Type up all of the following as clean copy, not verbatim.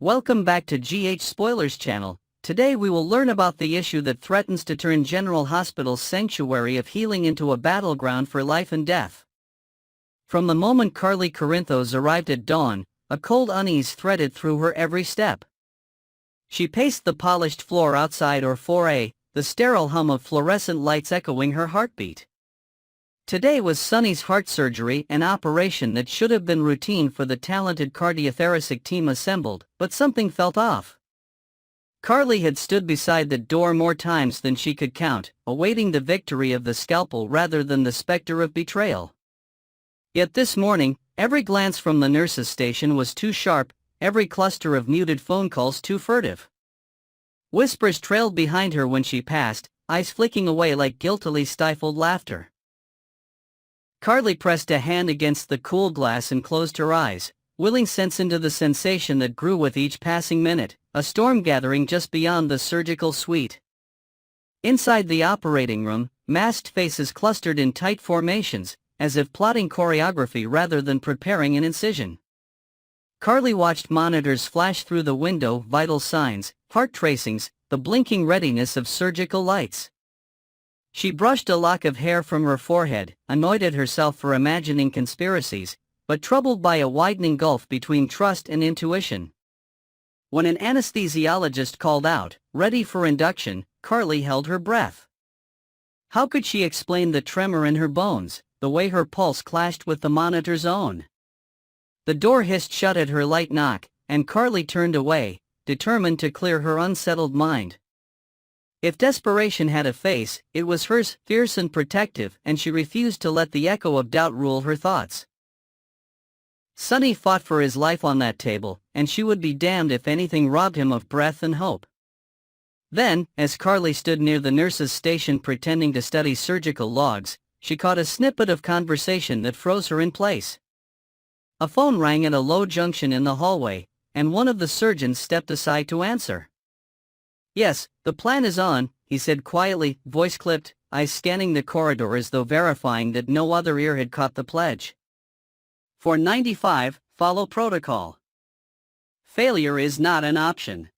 Welcome back to GH Spoilers channel. Today we will learn about the issue that threatens to turn General Hospital's sanctuary of healing into a battleground for life and death. From the moment Carly Corinthos arrived at dawn, a cold unease threaded through her every step. She paced the polished floor outside or 4A, the sterile hum of fluorescent lights echoing her heartbeat. Today was Sonny's heart surgery, an operation that should have been routine for the talented cardiothoracic team assembled, but something felt off. Carly had stood beside the door more times than she could count, awaiting the victory of the scalpel rather than the specter of betrayal. Yet this morning, every glance from the nurse's station was too sharp, every cluster of muted phone calls too furtive. Whispers trailed behind her when she passed, eyes flicking away like guiltily stifled laughter. Carly pressed a hand against the cool glass and closed her eyes, willing sense into the sensation that grew with each passing minute, a storm gathering just beyond the surgical suite. Inside the operating room, masked faces clustered in tight formations, as if plotting choreography rather than preparing an incision. Carly watched monitors flash through the window, vital signs, heart tracings, the blinking readiness of surgical lights. She brushed a lock of hair from her forehead, annoyed at herself for imagining conspiracies, but troubled by a widening gulf between trust and intuition. When an anesthesiologist called out, ready for induction, Carly held her breath. How could she explain the tremor in her bones, the way her pulse clashed with the monitor's own? The door hissed shut at her light knock, and Carly turned away, determined to clear her unsettled mind. If desperation had a face, it was hers, fierce and protective, and she refused to let the echo of doubt rule her thoughts. Sonny fought for his life on that table, and she would be damned if anything robbed him of breath and hope. Then, as Carly stood near the nurse's station pretending to study surgical logs, she caught a snippet of conversation that froze her in place. A phone rang at a low junction in the hallway, and one of the surgeons stepped aside to answer. "Yes, the plan is on," he said quietly, voice clipped, eyes scanning the corridor as though verifying that no other ear had caught the pledge. "For 95, follow protocol. Failure is not an option."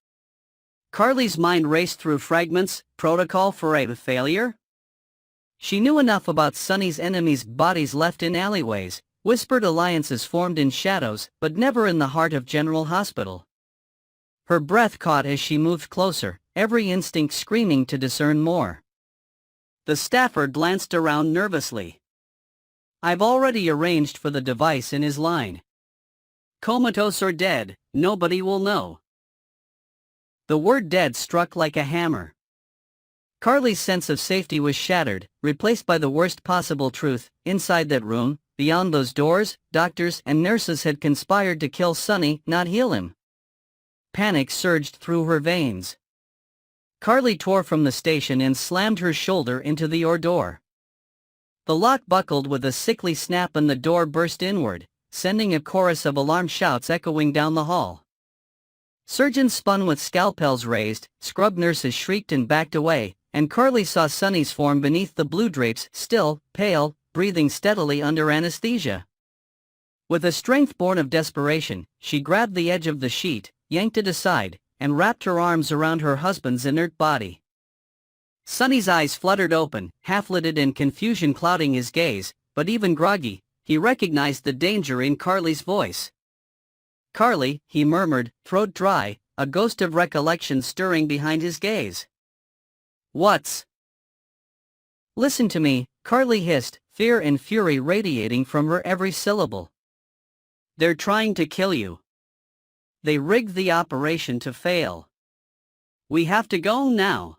Carly's mind raced through fragments. Protocol for a failure? She knew enough about Sonny's enemies' bodies left in alleyways, whispered alliances formed in shadows, but never in the heart of General Hospital. Her breath caught as she moved closer, every instinct screaming to discern more. The staffer glanced around nervously. "I've already arranged for the device in his line. Comatose or dead, nobody will know." The word dead struck like a hammer. Carly's sense of safety was shattered, replaced by the worst possible truth. Inside that room, beyond those doors, doctors and nurses had conspired to kill Sonny, not heal him. Panic surged through her veins. Carly tore from the station and slammed her shoulder into the door. The lock buckled with a sickly snap and the door burst inward, sending a chorus of alarm shouts echoing down the hall. Surgeons spun with scalpels raised, scrub nurses shrieked and backed away, and Carly saw Sonny's form beneath the blue drapes, still, pale, breathing steadily under anesthesia. With a strength born of desperation, she grabbed the edge of the sheet, yanked it aside, and wrapped her arms around her husband's inert body. Sonny's eyes fluttered open, half-lidded in confusion clouding his gaze, but even groggy, he recognized the danger in Carly's voice. "Carly," he murmured, throat dry, a ghost of recollection stirring behind his gaze. "What's—" "Listen to me," Carly hissed, fear and fury radiating from her every syllable. "They're trying to kill you. They rigged the operation to fail. We have to go now."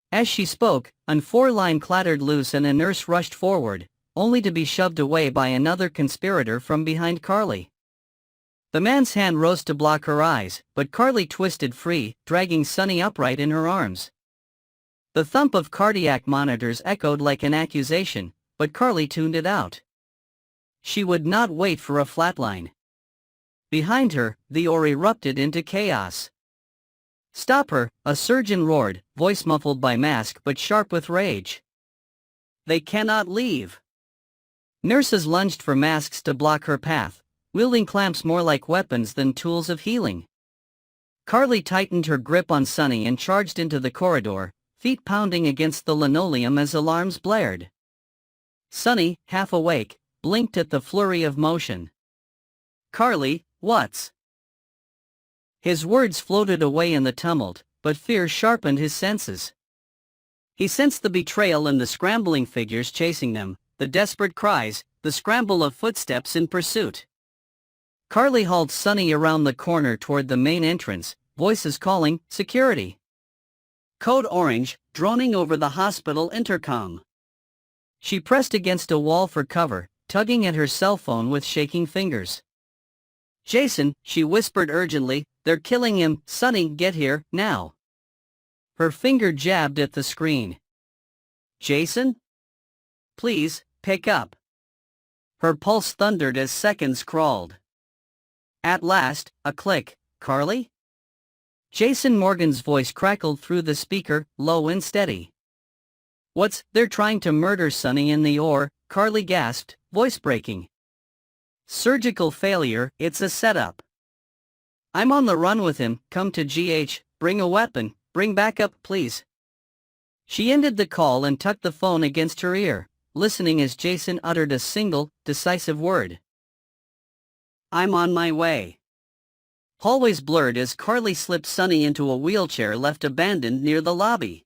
As she spoke, an four-line clattered loose and a nurse rushed forward, only to be shoved away by another conspirator from behind Carly. The man's hand rose to block her eyes, but Carly twisted free, dragging Sonny upright in her arms. The thump of cardiac monitors echoed like an accusation, but Carly tuned it out. She would not wait for a flatline. Behind her, the OR erupted into chaos. "Stop her," a surgeon roared, voice muffled by mask but sharp with rage. "They cannot leave." Nurses lunged for masks to block her path, wielding clamps more like weapons than tools of healing. Carly tightened her grip on Sonny and charged into the corridor, feet pounding against the linoleum as alarms blared. Sonny, half awake, blinked at the flurry of motion. "Carly, what's?" His words floated away in the tumult, but fear sharpened his senses. He sensed the betrayal in the scrambling figures chasing them, the desperate cries, the scramble of footsteps in pursuit. Carly hauled Sonny around the corner toward the main entrance, voices calling, "Security!" Code Orange, droning over the hospital intercom. She pressed against a wall for cover, tugging at her cell phone with shaking fingers. "Jason," she whispered urgently, "they're killing him. Sonny, get here, now." Her finger jabbed at the screen. "Jason? Please, pick up." Her pulse thundered as seconds crawled. At last, a click. "Carly?" Jason Morgan's voice crackled through the speaker, low and steady. They're trying to murder Sonny in the OR," Carly gasped, voice breaking. "Surgical failure, it's a setup. I'm on the run with him, come to GH, bring a weapon, bring backup please." She ended the call and tucked the phone against her ear, listening as Jason uttered a single, decisive word. "I'm on my way." Hallways blurred as Carly slipped Sonny into a wheelchair left abandoned near the lobby.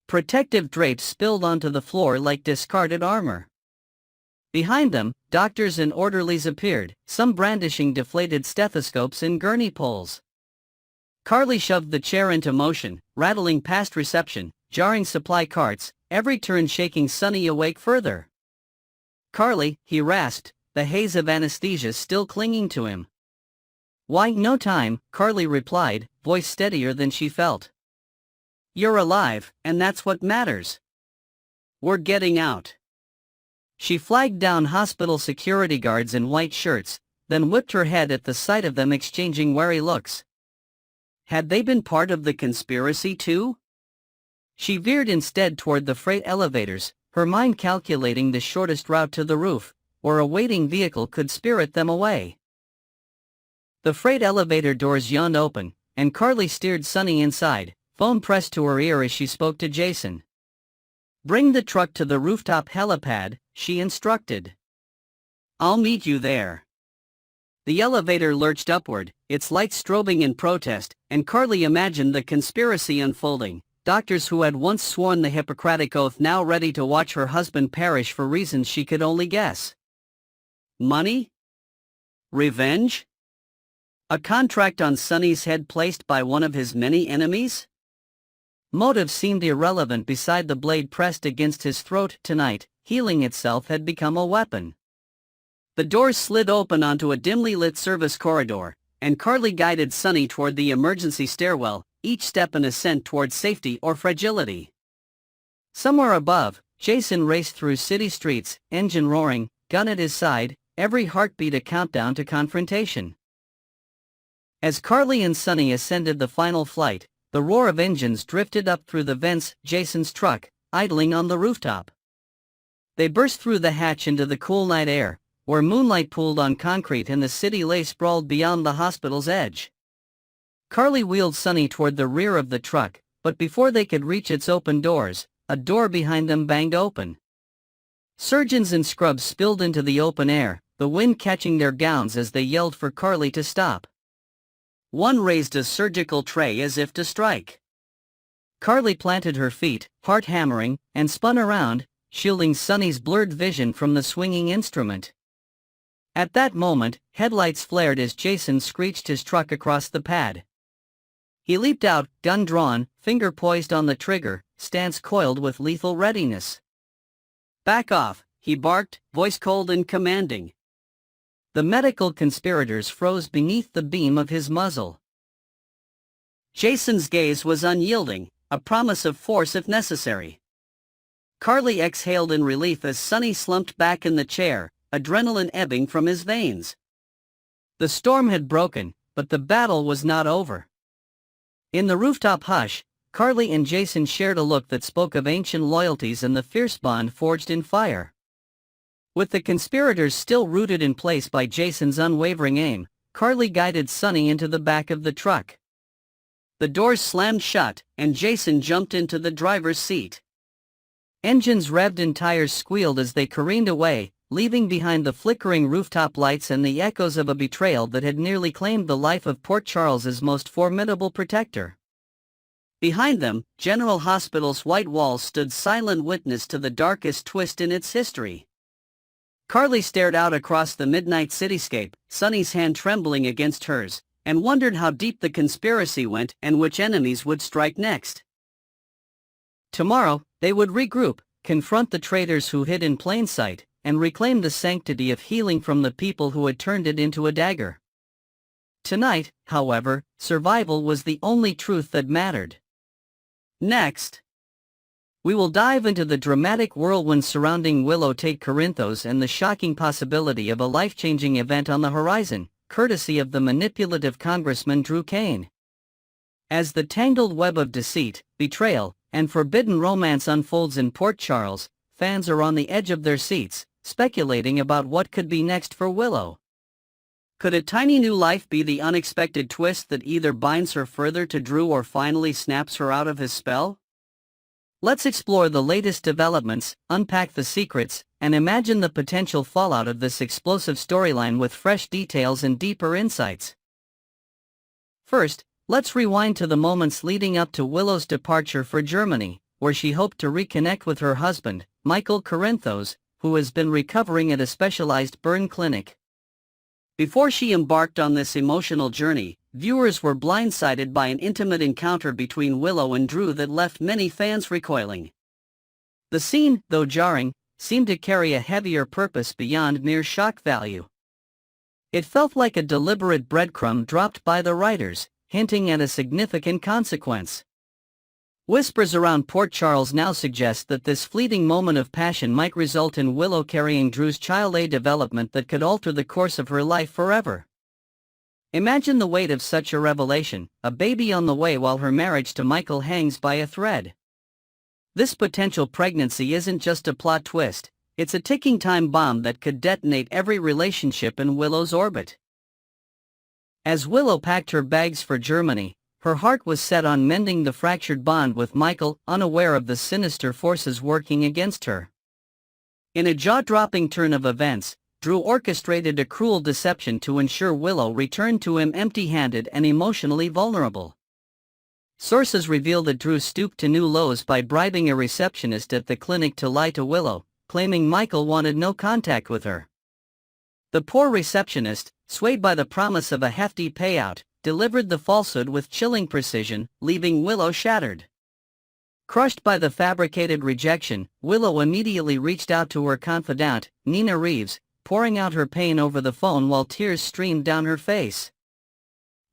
Protective drapes spilled onto the floor like discarded armor. Behind them, doctors and orderlies appeared, some brandishing deflated stethoscopes and gurney poles. Carly shoved the chair into motion, rattling past reception, jarring supply carts, every turn shaking Sonny awake further. "Carly," he rasped, the haze of anesthesia still clinging to him. "Why, no time," Carly replied, voice steadier than she felt. "You're alive, and that's what matters. We're getting out." She flagged down hospital security guards in white shirts, then whipped her head at the sight of them exchanging wary looks. Had they been part of the conspiracy too? She veered instead toward the freight elevators, her mind calculating the shortest route to the roof, where a waiting vehicle could spirit them away. The freight elevator doors yawned open, and Carly steered Sonny inside, phone pressed to her ear as she spoke to Jason. "Bring the truck to the rooftop helipad," she instructed. "I'll meet you there." The elevator lurched upward, its lights strobing in protest, and Carly imagined the conspiracy unfolding. Doctors who had once sworn the Hippocratic Oath now ready to watch her husband perish for reasons she could only guess. Money? Revenge? A contract on Sonny's head placed by one of his many enemies? Motive seemed irrelevant beside the blade pressed against his throat. Tonight, healing itself had become a weapon. The doors slid open onto a dimly lit service corridor, and Carly guided Sonny toward the emergency stairwell, each step an ascent toward safety or fragility. Somewhere above, Jason raced through city streets, engine roaring, gun at his side, every heartbeat a countdown to confrontation. As Carly and Sonny ascended the final flight, the roar of engines drifted up through the vents, Jason's truck, idling on the rooftop. They burst through the hatch into the cool night air, where moonlight pooled on concrete and the city lay sprawled beyond the hospital's edge. Carly wheeled Sonny toward the rear of the truck, but before they could reach its open doors, a door behind them banged open. Surgeons in scrubs spilled into the open air, the wind catching their gowns as they yelled for Carly to stop. One raised a surgical tray as if to strike. Carly planted her feet, heart hammering, and spun around, shielding Sonny's blurred vision from the swinging instrument. At that moment, headlights flared as Jason screeched his truck across the pad. He leaped out, gun drawn, finger poised on the trigger, stance coiled with lethal readiness. "Back off," he barked, voice cold and commanding. The medical conspirators froze beneath the beam of his muzzle. Jason's gaze was unyielding, a promise of force if necessary. Carly exhaled in relief as Sonny slumped back in the chair, adrenaline ebbing from his veins. The storm had broken, but the battle was not over. In the rooftop hush, Carly and Jason shared a look that spoke of ancient loyalties and the fierce bond forged in fire. With the conspirators still rooted in place by Jason's unwavering aim, Carly guided Sonny into the back of the truck. The doors slammed shut, and Jason jumped into the driver's seat. Engines revved and tires squealed as they careened away, leaving behind the flickering rooftop lights and the echoes of a betrayal that had nearly claimed the life of Port Charles's most formidable protector. Behind them, General Hospital's white walls stood silent witness to the darkest twist in its history. Carly stared out across the midnight cityscape, Sonny's hand trembling against hers, and wondered how deep the conspiracy went and which enemies would strike next. Tomorrow, they would regroup, confront the traitors who hid in plain sight, and reclaim the sanctity of healing from the people who had turned it into a dagger. Tonight, however, survival was the only truth that mattered. Next, we will dive into the dramatic whirlwind surrounding Willow Tate Corinthos and the shocking possibility of a life-changing event on the horizon, courtesy of the manipulative Congressman Drew Cain. As the tangled web of deceit, betrayal, and forbidden romance unfolds in Port Charles, fans are on the edge of their seats, speculating about what could be next for Willow. Could a tiny new life be the unexpected twist that either binds her further to Drew or finally snaps her out of his spell? Let's explore the latest developments, unpack the secrets, and imagine the potential fallout of this explosive storyline with fresh details and deeper insights. First, let's rewind to the moments leading up to Willow's departure for Germany, where she hoped to reconnect with her husband, Michael Corinthos, who has been recovering at a specialized burn clinic. Before she embarked on this emotional journey, viewers were blindsided by an intimate encounter between Willow and Drew that left many fans recoiling. The scene, though jarring, seemed to carry a heavier purpose beyond mere shock value. It felt like a deliberate breadcrumb dropped by the writers, hinting at a significant consequence. Whispers around Port Charles now suggest that this fleeting moment of passion might result in Willow carrying Drew's child development that could alter the course of her life forever. Imagine the weight of such a revelation, a baby on the way while her marriage to Michael hangs by a thread. This potential pregnancy isn't just a plot twist, it's a ticking time bomb that could detonate every relationship in Willow's orbit. As Willow packed her bags for Germany, her heart was set on mending the fractured bond with Michael, unaware of the sinister forces working against her. In a jaw-dropping turn of events, Drew orchestrated a cruel deception to ensure Willow returned to him empty-handed and emotionally vulnerable. Sources reveal that Drew stooped to new lows by bribing a receptionist at the clinic to lie to Willow, claiming Michael wanted no contact with her. The poor receptionist, swayed by the promise of a hefty payout, delivered the falsehood with chilling precision, leaving Willow shattered. Crushed by the fabricated rejection, Willow immediately reached out to her confidant, Nina Reeves, pouring out her pain over the phone while tears streamed down her face.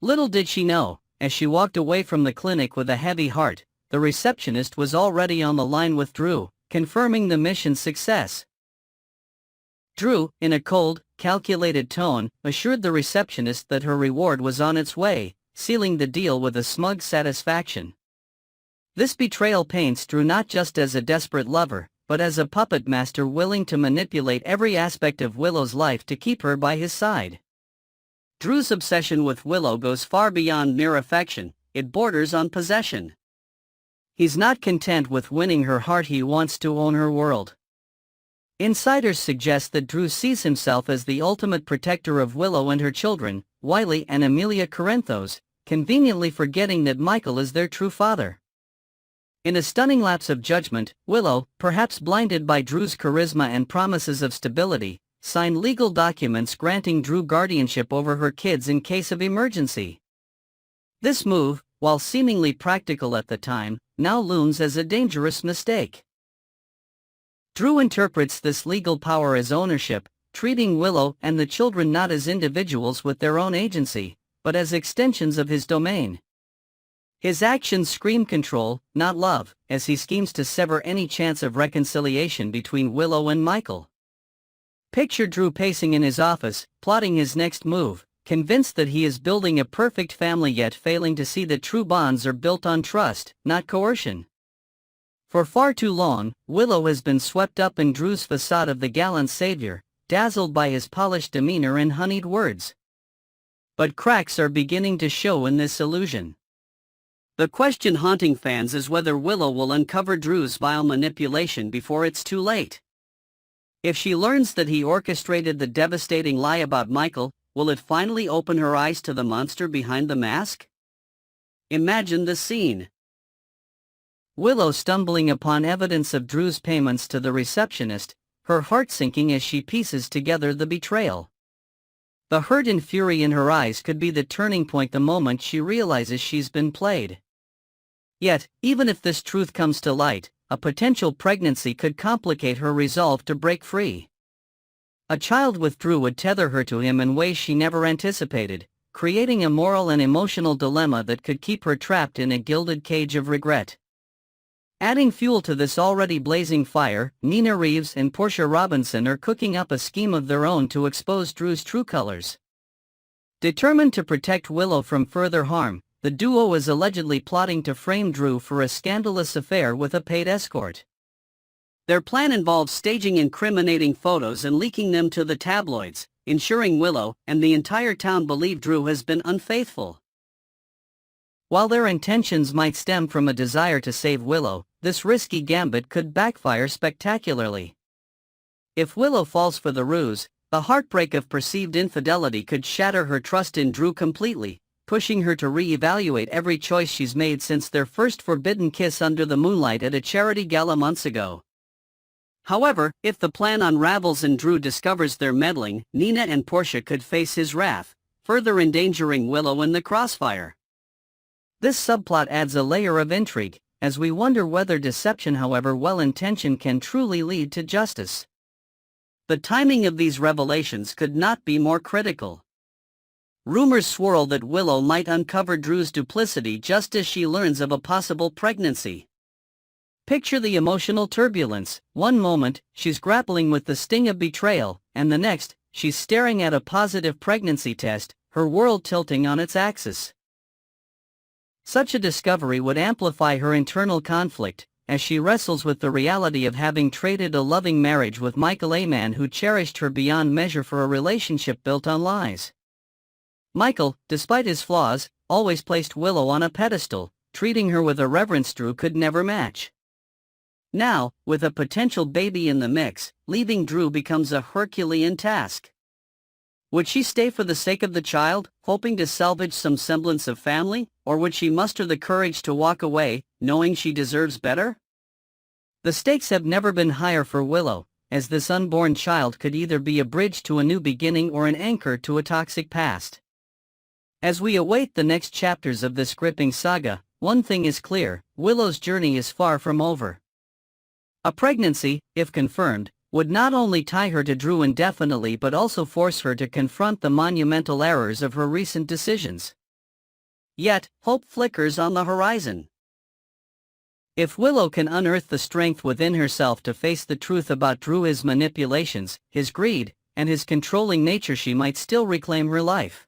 Little did she know, as she walked away from the clinic with a heavy heart, the receptionist was already on the line with Drew, confirming the mission's success. Drew, in a cold, calculated tone, assured the receptionist that her reward was on its way, sealing the deal with a smug satisfaction. This betrayal paints Drew not just as a desperate lover, but as a puppet master willing to manipulate every aspect of Willow's life to keep her by his side. Drew's obsession with Willow goes far beyond mere affection, it borders on possession. He's not content with winning her heart, he wants to own her world. Insiders suggest that Drew sees himself as the ultimate protector of Willow and her children, Wiley and Amelia Corinthos, conveniently forgetting that Michael is their true father. In a stunning lapse of judgment, Willow, perhaps blinded by Drew's charisma and promises of stability, signed legal documents granting Drew guardianship over her kids in case of emergency. This move, while seemingly practical at the time, now looms as a dangerous mistake. Drew interprets this legal power as ownership, treating Willow and the children not as individuals with their own agency, but as extensions of his domain. His actions scream control, not love, as he schemes to sever any chance of reconciliation between Willow and Michael. Picture Drew pacing in his office, plotting his next move, convinced that he is building a perfect family yet failing to see that true bonds are built on trust, not coercion. For far too long, Willow has been swept up in Drew's facade of the gallant savior, dazzled by his polished demeanor and honeyed words. But cracks are beginning to show in this illusion. The question haunting fans is whether Willow will uncover Drew's vile manipulation before it's too late. If she learns that he orchestrated the devastating lie about Michael, will it finally open her eyes to the monster behind the mask? Imagine the scene. Willow stumbling upon evidence of Drew's payments to the receptionist, her heart sinking as she pieces together the betrayal. The hurt and fury in her eyes could be the turning point the moment she realizes she's been played. Yet, even if this truth comes to light, a potential pregnancy could complicate her resolve to break free. A child with Drew would tether her to him in ways she never anticipated, creating a moral and emotional dilemma that could keep her trapped in a gilded cage of regret. Adding fuel to this already blazing fire, Nina Reeves and Portia Robinson are cooking up a scheme of their own to expose Drew's true colors. Determined to protect Willow from further harm, the duo is allegedly plotting to frame Drew for a scandalous affair with a paid escort. Their plan involves staging incriminating photos and leaking them to the tabloids, ensuring Willow and the entire town believe Drew has been unfaithful. While their intentions might stem from a desire to save Willow, this risky gambit could backfire spectacularly. If Willow falls for the ruse, the heartbreak of perceived infidelity could shatter her trust in Drew completely, pushing her to re-evaluate every choice she's made since their first forbidden kiss under the moonlight at a charity gala months ago. However, if the plan unravels and Drew discovers their meddling, Nina and Portia could face his wrath, further endangering Willow in the crossfire. This subplot adds a layer of intrigue, as we wonder whether deception, however well-intentioned, can truly lead to justice. The timing of these revelations could not be more critical. Rumors swirl that Willow might uncover Drew's duplicity just as she learns of a possible pregnancy. Picture the emotional turbulence. One moment, she's grappling with the sting of betrayal, and the next, she's staring at a positive pregnancy test, her world tilting on its axis. Such a discovery would amplify her internal conflict, as she wrestles with the reality of having traded a loving marriage with Michael, a man who cherished her beyond measure, for a relationship built on lies. Michael, despite his flaws, always placed Willow on a pedestal, treating her with a reverence Drew could never match. Now, with a potential baby in the mix, leaving Drew becomes a Herculean task. Would she stay for the sake of the child, hoping to salvage some semblance of family, or would she muster the courage to walk away, knowing she deserves better? The stakes have never been higher for Willow, as this unborn child could either be a bridge to a new beginning or an anchor to a toxic past. As we await the next chapters of this gripping saga, one thing is clear: Willow's journey is far from over. A pregnancy, if confirmed, would not only tie her to Drew indefinitely but also force her to confront the monumental errors of her recent decisions. Yet, hope flickers on the horizon. If Willow can unearth the strength within herself to face the truth about Drew, his manipulations, his greed, and his controlling nature, she might still reclaim her life.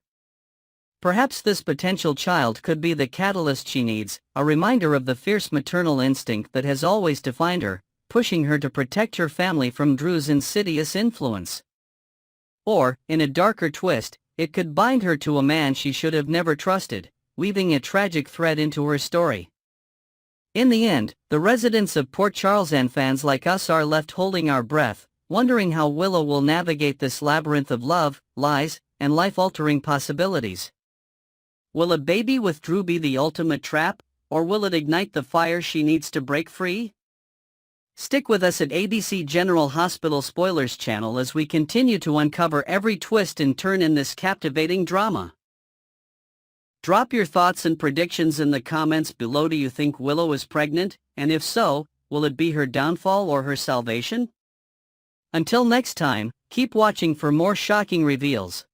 Perhaps this potential child could be the catalyst she needs, a reminder of the fierce maternal instinct that has always defined her, pushing her to protect her family from Drew's insidious influence. Or, in a darker twist, it could bind her to a man she should have never trusted, weaving a tragic thread into her story. In the end, the residents of Port Charles and fans like us are left holding our breath, wondering how Willow will navigate this labyrinth of love, lies, and life-altering possibilities. Will a baby with Drew be the ultimate trap, or will it ignite the fire she needs to break free? Stick with us at ABC General Hospital Spoilers channel as we continue to uncover every twist and turn in this captivating drama. Drop your thoughts and predictions in the comments below. Do you think Willow is pregnant, and if so, will it be her downfall or her salvation? Until next time, keep watching for more shocking reveals.